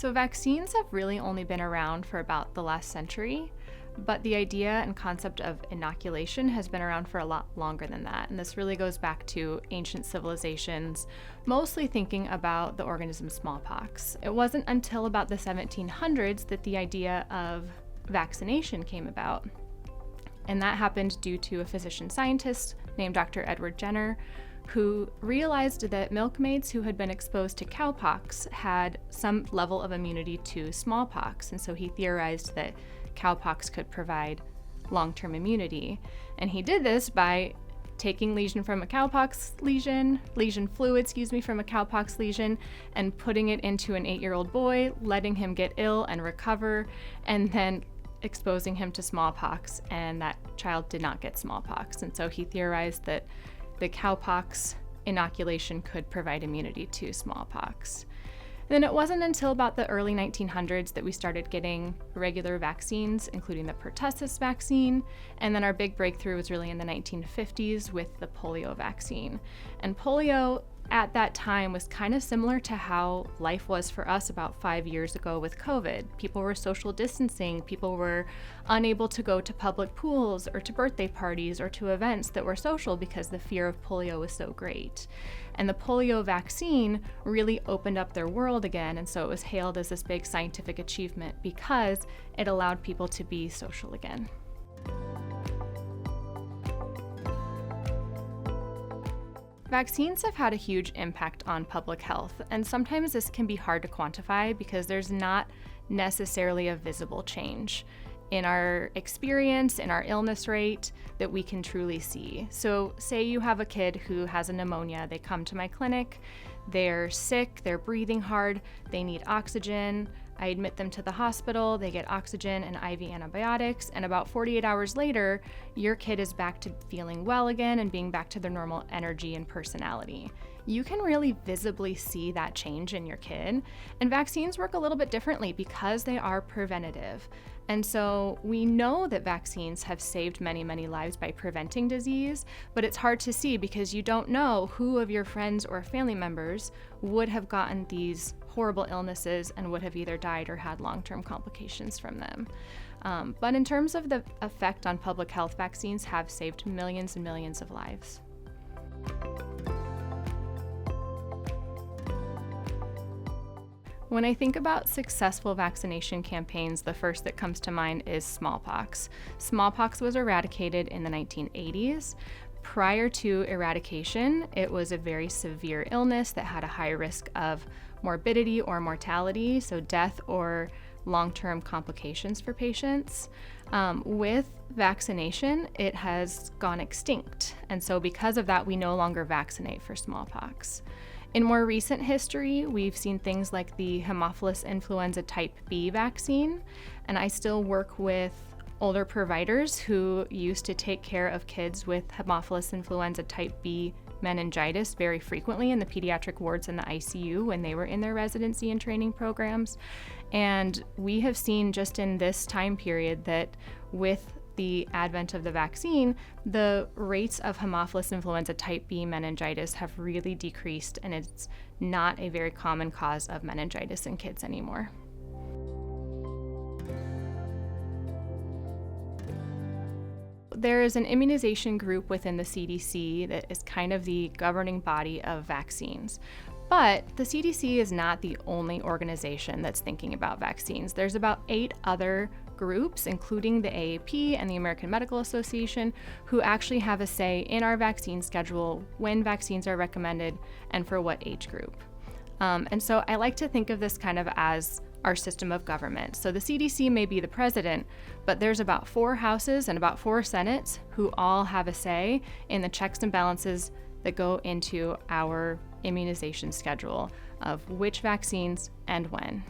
So vaccines have really only been around for about the last century, but the idea and concept of inoculation has been around for a lot longer than that. And this really goes back to ancient civilizations, mostly thinking about the organism smallpox. It wasn't until about the 1700s that the idea of vaccination came about. And that happened due to a physician scientist named Dr. Edward Jenner, who realized that milkmaids who had been exposed to cowpox had some level of immunity to smallpox. And so he theorized that cowpox could provide long-term immunity. And he did this by taking lesion fluid from a cowpox lesion, and putting it into an 8-year-old boy, letting him get ill and recover, and then exposing him to smallpox, and that child did not get smallpox. And so he theorized that the cowpox inoculation could provide immunity to smallpox. And then it wasn't until about the early 1900s that we started getting regular vaccines, including the pertussis vaccine, and then our big breakthrough was really in the 1950s with the polio vaccine. And polio at that time was kind of similar to how life was for us about 5 years ago with COVID. People were social distancing, people were unable to go to public pools or to birthday parties or to events that were social because the fear of polio was so great. And the polio vaccine really opened up their world again, and so it was hailed as this big scientific achievement because it allowed people to be social again. Vaccines have had a huge impact on public health, and sometimes this can be hard to quantify because there's not necessarily a visible change in our experience, in our illness rate that we can truly see. So say you have a kid who has a pneumonia, they come to my clinic, they're sick, they're breathing hard, they need oxygen. I admit them to the hospital, they get oxygen and IV antibiotics, and about 48 hours later, your kid is back to feeling well again and being back to their normal energy and personality. You can really visibly see that change in your kid, and vaccines work a little bit differently because they are preventative. And so we know that vaccines have saved many, many lives by preventing disease, but it's hard to see because you don't know who of your friends or family members would have gotten these horrible illnesses and would have either died or had long-term complications from them. But in terms of the effect on public health, vaccines have saved millions and millions of lives. When I think about successful vaccination campaigns, the first that comes to mind is smallpox. Smallpox was eradicated in the 1980s. Prior to eradication, it was a very severe illness that had a high risk of morbidity or mortality, so death or long-term complications for patients. With vaccination, it has gone extinct, and so because of that, we no longer vaccinate for smallpox. In more recent history, we've seen things like the Haemophilus influenza type B vaccine, and I still work with older providers who used to take care of kids with Haemophilus influenza type B meningitis very frequently in the pediatric wards in the ICU when they were in their residency and training programs. And we have seen just in this time period that with the advent of the vaccine, the rates of Haemophilus influenza type B meningitis have really decreased, and it's not a very common cause of meningitis in kids anymore. There is an immunization group within the CDC that is kind of the governing body of vaccines. But the CDC is not the only organization that's thinking about vaccines. There's about 8 other groups, including the AAP and the American Medical Association, who actually have a say in our vaccine schedule, when vaccines are recommended, and for what age group. And so I like to think of this kind of as our system of government. So the CDC may be the president, but there's about 4 houses and about 4 senates who all have a say in the checks and balances that go into our immunization schedule of which vaccines and when.